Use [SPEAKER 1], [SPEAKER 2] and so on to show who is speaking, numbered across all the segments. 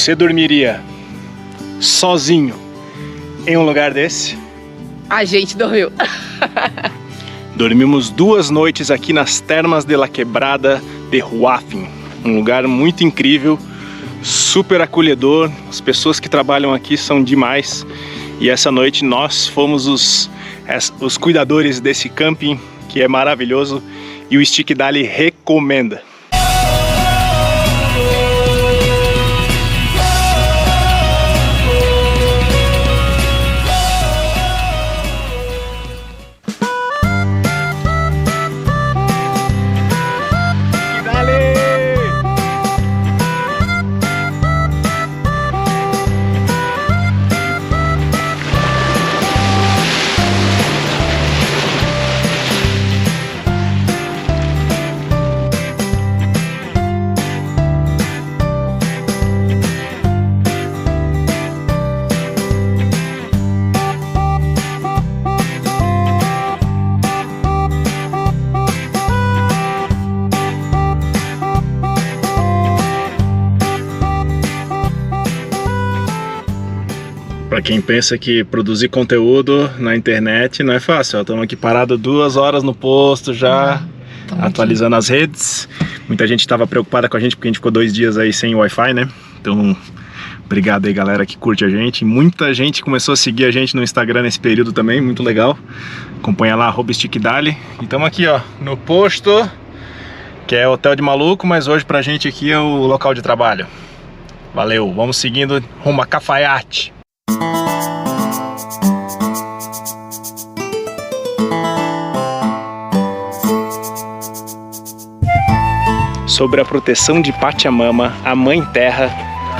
[SPEAKER 1] Você dormiria sozinho em um lugar desse?
[SPEAKER 2] A gente dormiu.
[SPEAKER 1] Dormimos 2 noites aqui nas Termas de la Quebrada de Huafim. Um lugar muito incrível, super acolhedor. As pessoas que trabalham aqui são demais. E essa noite nós fomos os cuidadores desse camping, que é maravilhoso. E o Stick Dali recomenda. Para quem pensa que produzir conteúdo na internet não é fácil, estamos aqui parados 2 horas no posto já, atualizando as redes. Muita gente estava preocupada com a gente porque a gente ficou 2 dias aí sem Wi-Fi, né? Então, obrigado aí galera que curte a gente. Muita gente começou a seguir a gente no Instagram nesse período também, muito legal. Acompanha lá, @StickDali. E estamos aqui, ó, no posto, que é hotel de maluco, mas hoje pra gente aqui é o local de trabalho. Valeu, vamos seguindo rumo a Cafayate. Sobre a proteção de Pachamama, a Mãe Terra,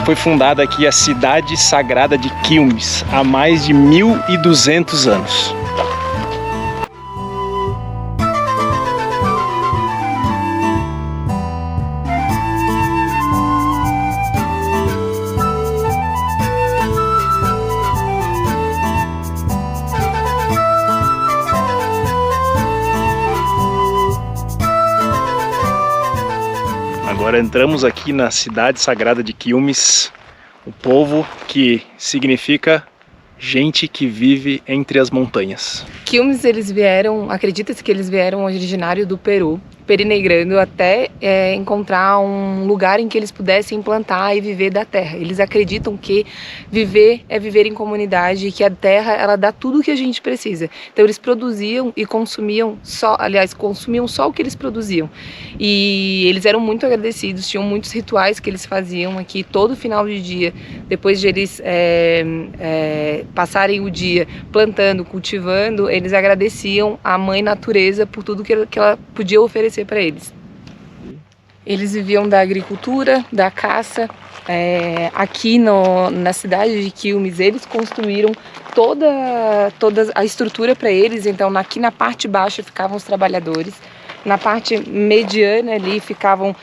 [SPEAKER 1] foi fundada aqui a cidade sagrada de Quilmes há mais de 1200 anos. Agora entramos aqui na cidade sagrada de Quilmes, o povo que significa gente que vive entre as montanhas.
[SPEAKER 2] Quilmes, eles vieram, acredita-se que eles vieram originário do Peru, perinegrando até encontrar um lugar em que eles pudessem plantar e viver da terra. Eles acreditam que viver é viver em comunidade e que a terra, ela dá tudo o que a gente precisa. Então eles produziam e consumiam consumiam só o que eles produziam. E eles eram muito agradecidos, tinham muitos rituais que eles faziam aqui todo final de dia, depois de eles passarem o dia plantando, cultivando, eles agradeciam a mãe natureza por tudo que ela podia oferecer para eles. Eles viviam da agricultura, da caça. Aqui na cidade de Quilmes, eles construíram toda a estrutura para eles. Então aqui na parte baixa ficavam os trabalhadores, na parte mediana ali ficavam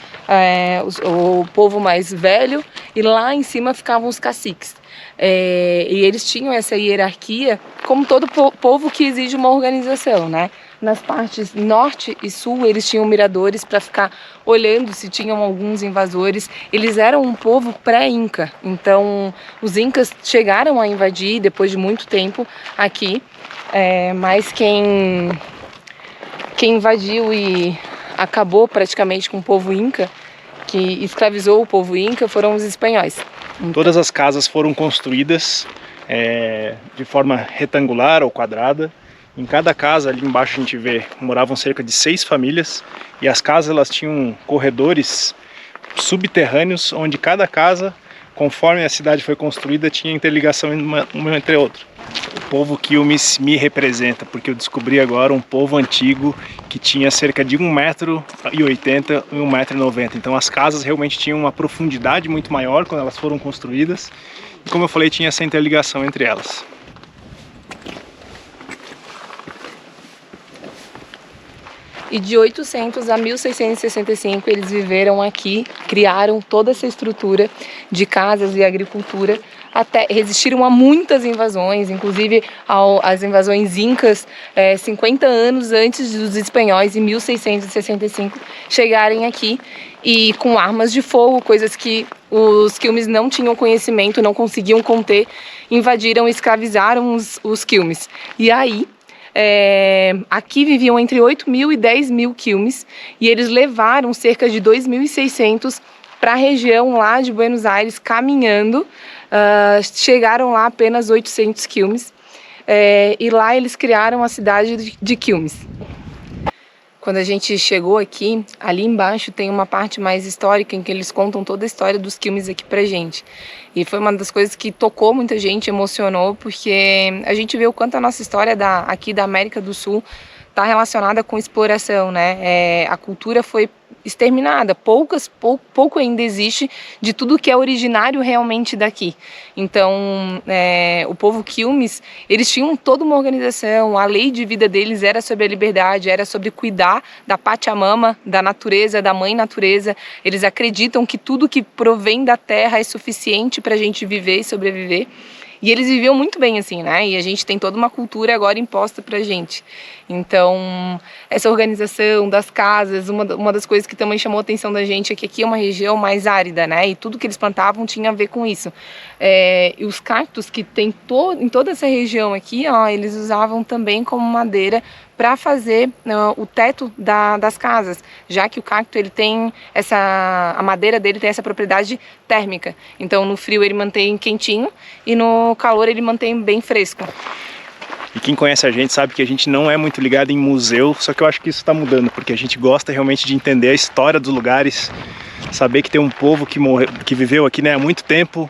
[SPEAKER 2] o povo mais velho e lá em cima ficavam os caciques. E eles tinham essa hierarquia como todo povo que exige uma organização, né? Nas partes norte e sul eles tinham miradores para ficar olhando se tinham alguns invasores. Eles eram um povo pré-inca, então os incas chegaram a invadir depois de muito tempo aqui, mas quem invadiu e acabou praticamente com o povo inca, que escravizou o povo inca, foram os espanhóis.
[SPEAKER 1] Todas as casas foram construídas de forma retangular ou quadrada. Em cada casa, ali embaixo a gente vê, moravam cerca de 6 famílias. E as casas elas tinham corredores subterrâneos, onde cada casa, conforme a cidade foi construída, tinha interligação uma entre a outra. O povo Quilmes me representa, porque eu descobri agora um povo antigo que tinha cerca de 1,80 m e 1,90 m. Então as casas realmente tinham uma profundidade muito maior quando elas foram construídas. E como eu falei, tinha essa interligação entre elas.
[SPEAKER 2] E de 800 a 1665 eles viveram aqui, criaram toda essa estrutura de casas e agricultura, até resistiram a muitas invasões, inclusive às invasões incas, 50 anos antes dos espanhóis, em 1665, chegarem aqui e com armas de fogo, coisas que os quilmes não tinham conhecimento, não conseguiam conter, invadiram e escravizaram os quilmes. E aí, aqui viviam entre 8.000 e 10.000 quilmes, e eles levaram cerca de 2.600 para a região lá de Buenos Aires, caminhando. Chegaram lá apenas 800 quilmes, e lá eles criaram a cidade de Quilmes. Quando a gente chegou aqui, ali embaixo tem uma parte mais histórica em que eles contam toda a história dos quilmes aqui pra gente. E foi uma das coisas que tocou muita gente, emocionou, porque a gente vê o quanto a nossa história aqui da América do Sul está relacionada com exploração, né? A cultura foi exterminada, pouco ainda existe de tudo que é originário realmente daqui. Então, o povo Quilmes, eles tinham toda uma organização, a lei de vida deles era sobre a liberdade, era sobre cuidar da Pachamama, da natureza, da mãe natureza. Eles acreditam que tudo que provém da terra é suficiente para a gente viver e sobreviver. E eles viviam muito bem assim, né? E a gente tem toda uma cultura agora imposta pra gente. Então, essa organização das casas, uma das coisas que também chamou a atenção da gente é que aqui é uma região mais árida, né? E tudo que eles plantavam tinha a ver com isso. E os cactos que tem em toda essa região aqui, ó, eles usavam também como madeira para fazer o teto das casas, já que o cacto ele tem a madeira dele tem essa propriedade térmica. Então no frio ele mantém quentinho e no calor ele mantém bem fresco.
[SPEAKER 1] E quem conhece a gente sabe que a gente não é muito ligado em museu, só que eu acho que isso está mudando, porque a gente gosta realmente de entender a história dos lugares, saber que tem um povo que viveu aqui, né, há muito tempo,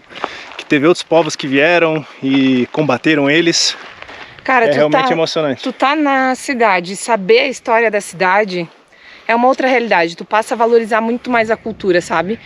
[SPEAKER 1] que teve outros povos que vieram e combateram eles.
[SPEAKER 2] Cara,
[SPEAKER 1] realmente emocionante.
[SPEAKER 2] Tu tá na cidade, saber a história da cidade é uma outra realidade. Tu passa a valorizar muito mais a cultura, sabe?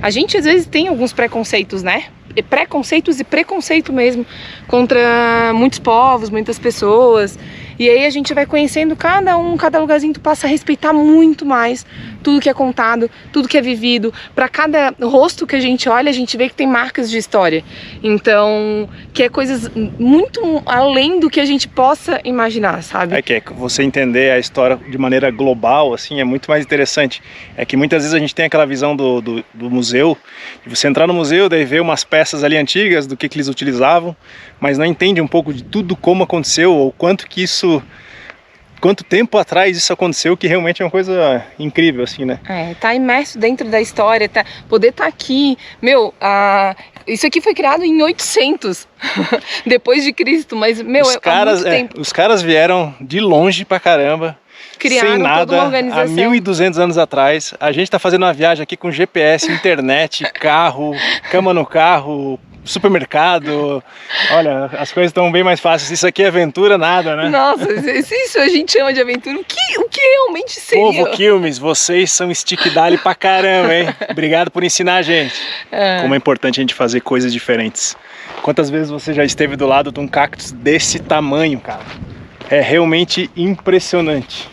[SPEAKER 2] A gente às vezes tem alguns preconceitos, né? Preconceitos e preconceito mesmo contra muitos povos, muitas pessoas. E aí a gente vai conhecendo cada lugarzinho, tu passa a respeitar muito mais tudo que é contado, tudo que é vivido. Para cada rosto que a gente olha, a gente vê que tem marcas de história. Então, que é coisas muito além do que a gente possa imaginar, sabe?
[SPEAKER 1] É que você entender a história de maneira global, assim, é muito mais interessante. É que muitas vezes a gente tem aquela visão do museu, de você entrar no museu, daí ver umas peças ali antigas, do que eles utilizavam, mas não entende um pouco de tudo como aconteceu, ou quanto tempo atrás isso aconteceu, que realmente é uma coisa incrível, assim, né?
[SPEAKER 2] Tá imerso dentro da história, poder estar aqui, isso aqui foi criado em 800 depois de Cristo, mas, há muito tempo.
[SPEAKER 1] Os caras vieram de longe pra caramba,
[SPEAKER 2] criaram
[SPEAKER 1] sem nada,
[SPEAKER 2] toda uma organização.
[SPEAKER 1] há 1.200 anos atrás. A gente tá fazendo uma viagem aqui com GPS, internet, carro, cama no carro, supermercado. Olha, as coisas estão bem mais fáceis. Isso aqui é aventura, nada, né?
[SPEAKER 2] Nossa, se isso a gente chama de aventura, o que realmente seria?
[SPEAKER 1] Povo Quilmes, vocês são stick-dali pra caramba, hein? Obrigado por ensinar a gente. Como é importante a gente fazer coisas diferentes. Quantas vezes você já esteve do lado de um cactus desse tamanho, cara? É realmente impressionante.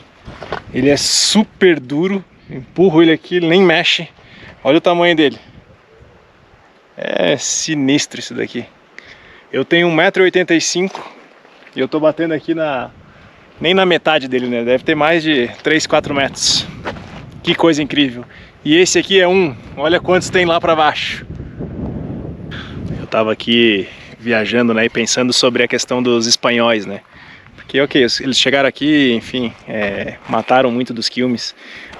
[SPEAKER 1] Ele é super duro. Empurro ele aqui, ele nem mexe. Olha o tamanho dele. É sinistro isso daqui. Eu tenho 1,85 m e eu tô batendo aqui nem na metade dele, né? Deve ter mais de 3, 4 metros. Que coisa incrível. E esse aqui é olha quantos tem lá pra baixo. Eu tava aqui viajando, né, e pensando sobre a questão dos espanhóis, né? Porque, eles chegaram aqui, enfim, mataram muito dos quilmes,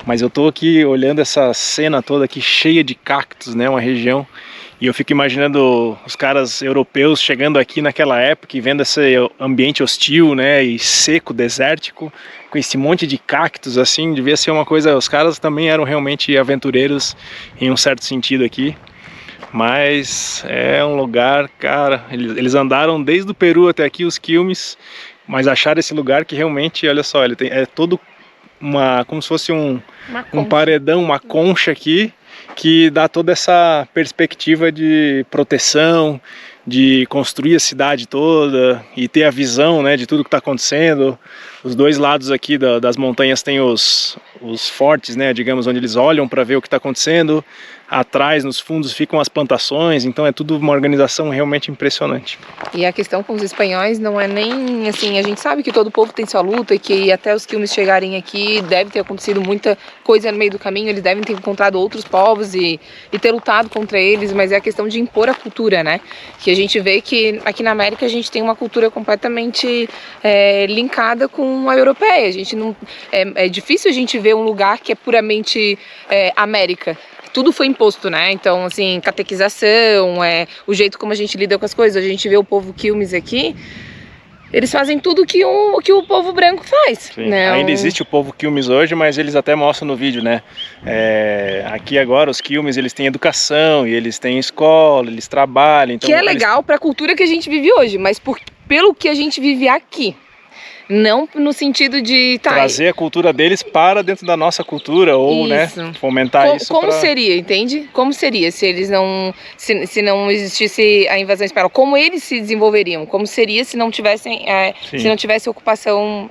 [SPEAKER 1] mas eu tô aqui olhando essa cena toda aqui cheia de cactos, né, uma região, e eu fico imaginando os caras europeus chegando aqui naquela época e vendo esse ambiente hostil, né, e seco, desértico, com esse monte de cactos, assim, devia ser uma coisa, os caras também eram realmente aventureiros em um certo sentido aqui. Mas é um lugar, cara, eles andaram desde o Peru até aqui, os quilmes, mas acharam esse lugar que realmente, olha só, ele é todo como se fosse um paredão, uma concha aqui, que dá toda essa perspectiva de proteção, de construir a cidade toda e ter a visão, né, de tudo que está acontecendo. Os dois lados aqui das montanhas tem os fortes, né, digamos, onde eles olham para ver o que está acontecendo. Atrás, nos fundos, ficam as plantações, então é tudo uma organização realmente impressionante.
[SPEAKER 2] E a questão com os espanhóis não é nem assim, a gente sabe que todo povo tem sua luta e que até os quilmes chegarem aqui deve ter acontecido muita coisa no meio do caminho, eles devem ter encontrado outros povos e ter lutado contra eles, mas é a questão de impor a cultura, né? Que a gente vê que aqui na América a gente tem uma cultura completamente linkada com a europeia. A gente não, é difícil a gente ver um lugar que é puramente América. Tudo foi imposto, né? Então, assim, catequização, o jeito como a gente lida com as coisas. A gente vê o povo Quilmes aqui, eles fazem tudo que o povo branco faz. Né?
[SPEAKER 1] Ainda existe o povo Quilmes hoje, mas eles até mostram no vídeo, né? Aqui agora os Quilmes, eles têm educação, e eles têm escola, eles trabalham. Então
[SPEAKER 2] que é legal para a cultura que a gente vive hoje, mas pelo que a gente vive aqui. Não no sentido de
[SPEAKER 1] trazer a cultura deles para dentro da nossa cultura, ou né, fomentar isso.
[SPEAKER 2] Como seria, entende? Como seria se eles não se não existisse a invasão espanhola? Como eles se desenvolveriam? Como seria se não tivessem se não tivesse ocupação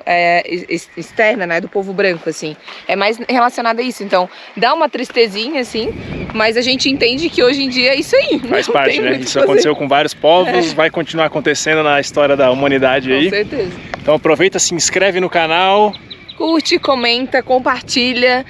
[SPEAKER 2] externa, né, do povo branco, assim? É mais relacionado a isso. Então dá uma tristezinha, assim, mas a gente entende que hoje em dia é isso aí.
[SPEAKER 1] Faz parte, né? Isso aconteceu com vários povos, vai continuar acontecendo na história da humanidade aí.
[SPEAKER 2] Com certeza.
[SPEAKER 1] Então aproveita, se inscreve no canal.
[SPEAKER 2] Curte, comenta, compartilha,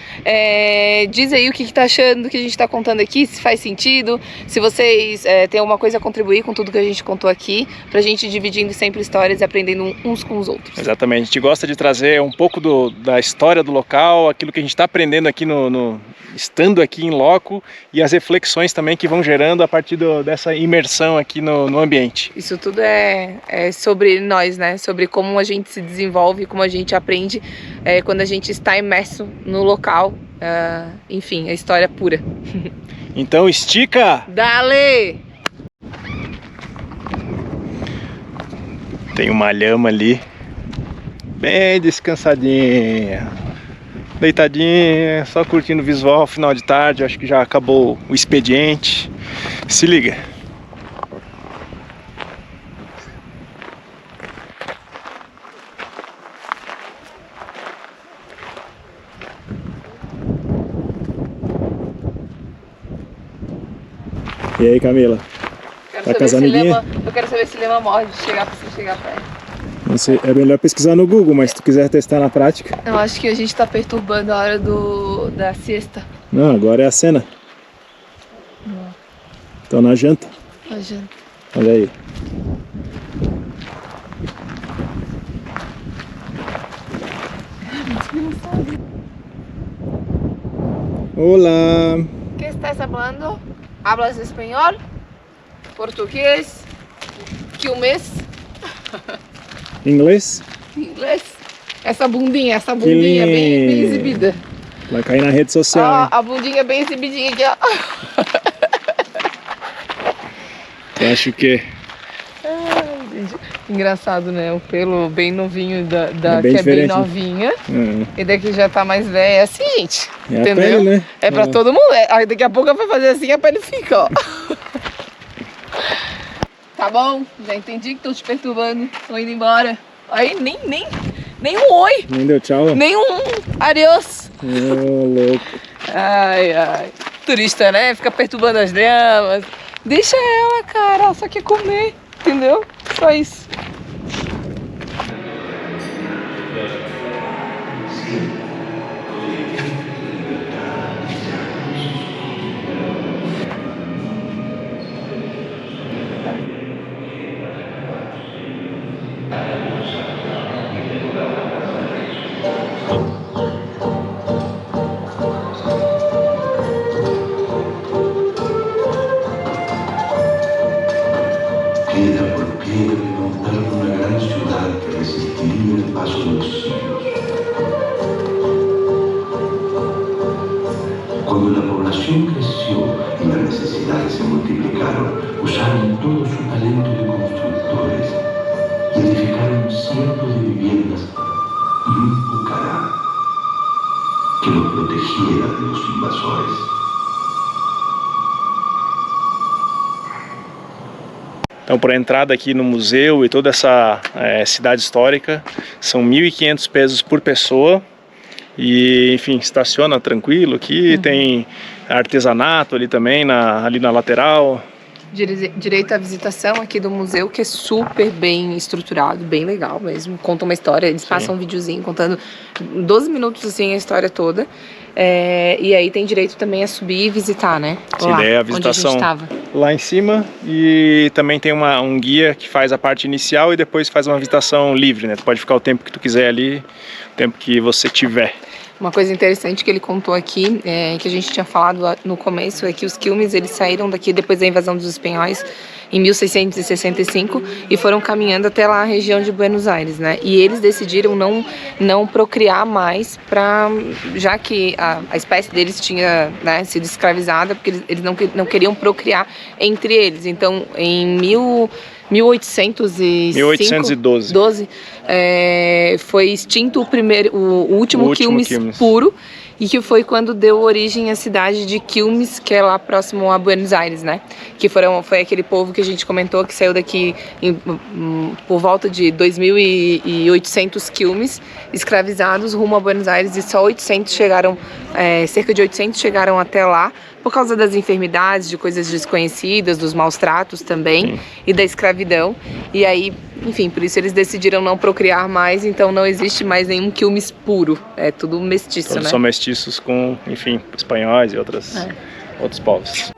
[SPEAKER 2] diz aí o que tá achando do que a gente tá contando aqui, se faz sentido, se vocês têm alguma coisa a contribuir com tudo que a gente contou aqui, pra gente dividindo sempre histórias e aprendendo uns com os outros.
[SPEAKER 1] Exatamente, a gente gosta de trazer um pouco da história do local, aquilo que a gente tá aprendendo aqui estando aqui em loco, e as reflexões também que vão gerando a partir dessa imersão aqui no ambiente.
[SPEAKER 2] Isso tudo é sobre nós, né? Sobre como a gente se desenvolve, como a gente aprende quando a gente está imerso no local. Enfim, a história pura.
[SPEAKER 1] Então estica!
[SPEAKER 2] Dale!
[SPEAKER 1] Tem uma lhama ali, bem descansadinha, deitadinha, só curtindo o visual. Final de tarde, acho que já acabou o expediente. Se liga. E aí, Camila? Tá com as amiguinhas?
[SPEAKER 2] Eu quero saber se lema morre de chegar pra você chegar perto.
[SPEAKER 1] Não sei, é melhor pesquisar no Google, mas se tu quiser testar na prática.
[SPEAKER 2] Eu acho que a gente tá perturbando a hora da siesta.
[SPEAKER 1] Não, agora é a cena.
[SPEAKER 2] Não.
[SPEAKER 1] Tô na janta.
[SPEAKER 2] A janta.
[SPEAKER 1] Olha aí. Olá.
[SPEAKER 2] ¿Qué estás hablando? ¿Hablas espanhol? Português? Quilmes?
[SPEAKER 1] Inglês?
[SPEAKER 2] Inglês? Essa bundinha bem exibida.
[SPEAKER 1] Vai cair na rede social.
[SPEAKER 2] A bundinha bem exibidinha aqui, ó.
[SPEAKER 1] Eu acho que
[SPEAKER 2] engraçado, né? O pelo bem novinho da
[SPEAKER 1] bem
[SPEAKER 2] que é bem
[SPEAKER 1] diferente.
[SPEAKER 2] novinha. E daqui já tá mais velha. É assim, gente.
[SPEAKER 1] É
[SPEAKER 2] entendeu?
[SPEAKER 1] a pele, né?
[SPEAKER 2] É pra todo mundo. Aí daqui a pouco ela vai fazer assim e a pele fica, ó. Tá bom? Já entendi que tô te perturbando. Tô indo embora. Aí nem um oi.
[SPEAKER 1] Nem deu tchau.
[SPEAKER 2] Nem um adeus.
[SPEAKER 1] Louco.
[SPEAKER 2] Ai, ai. Turista, né? Fica perturbando as damas. Deixa ela, cara. Ela só quer comer. Entendeu? Só isso.
[SPEAKER 3] Piedra por piedra levantaron una gran ciudad que resistiría el paso de los siglos. Cuando la población creció y las necesidades se multiplicaron, usaron todo su talento de constructores y edificaron cientos de viviendas y un pucará que los protegiera de los invasores.
[SPEAKER 1] Então, por entrada aqui no museu e toda essa cidade histórica, são 1.500 pesos por pessoa. E, enfim, estaciona tranquilo aqui, tem artesanato ali também, ali na lateral.
[SPEAKER 2] Direito à visitação aqui do museu, que é super bem estruturado, bem legal mesmo. Conta uma história, eles passam um videozinho contando 12 minutos assim a história toda. E aí tem direito também a subir e visitar, né?
[SPEAKER 1] Sim, daí é a visitação lá em cima, e também tem um guia que faz a parte inicial e depois faz uma visitação livre, né? Tu pode ficar o tempo que tu quiser ali, o tempo que você tiver.
[SPEAKER 2] Uma coisa interessante que ele contou aqui, que a gente tinha falado no começo, é que os Quilmes, eles saíram daqui depois da invasão dos espanhóis em 1665 e foram caminhando até lá a região de Buenos Aires, né? E eles decidiram não procriar mais, já que a espécie deles tinha, né, sido escravizada, porque eles não queriam procriar entre eles. Então, em 1812 foi extinto o último Quilmes puro, e que foi quando deu origem à cidade de Quilmes, que é lá próximo a Buenos Aires, né? Que foi aquele povo que a gente comentou que saiu daqui por volta de 2.800 Quilmes escravizados rumo a Buenos Aires, e só 800 chegaram, cerca de 800 chegaram até lá, por causa das enfermidades, de coisas desconhecidas, dos maus tratos também, e da escravidão. E aí, enfim, por isso eles decidiram não procriar mais, então não existe mais nenhum Quilmes puro, é tudo mestiço, né?
[SPEAKER 1] São mestiços com, enfim, espanhóis e outros povos.